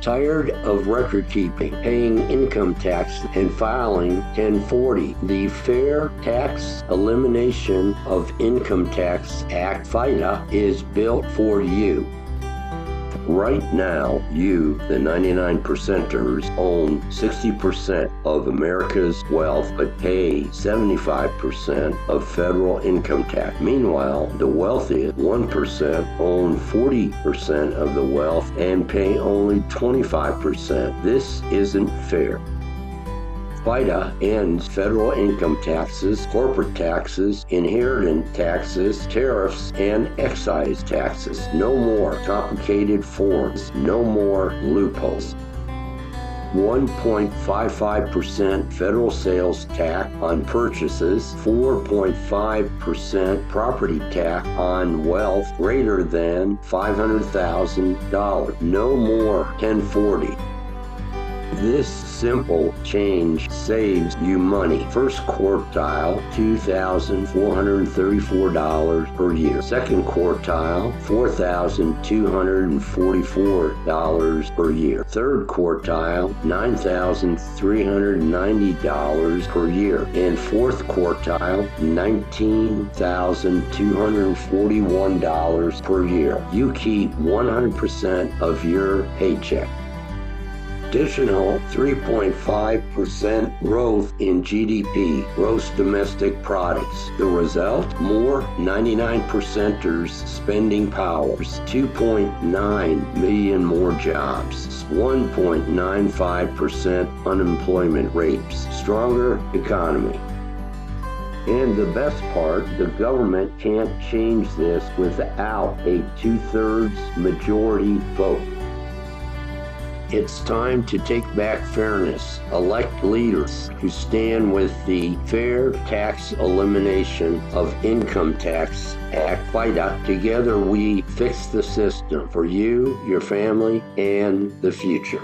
Tired of record keeping, paying income tax, and filing 1040? The Fair Tax Elimination of Income Tax Act, FTEITA, is built for you. Right now, you, the 99%ers, own 60% of America's wealth but pay 75% of federal income tax. Meanwhile, the wealthiest 1% own 40% of the wealth and pay only 25%. This isn't fair. FTEITA ends federal income taxes, corporate taxes, inheritance taxes, tariffs, and excise taxes. No more complicated forms. No more loopholes. 1.55% federal sales tax on purchases, 4.5% property tax on wealth greater than $500,000. No more 1040. This simple change saves you money. First quartile, $2,434 per year. Second quartile, $4,244 per year. Third quartile, $9,390 per year. And fourth quartile, $19,241 per year. You keep 100% of your paycheck. Additional 3.5% growth in GDP, gross domestic products. The result? More 99%ers spending powers, 2.9 million more jobs, 1.95% unemployment rates, stronger economy. And the best part, the government can't change this without a 2/3 majority vote. It's time to take back fairness. Elect leaders who stand with the Fair Tax Elimination of Income Tax Act, FTEITA. Together we fix the system for you, your family, and the future.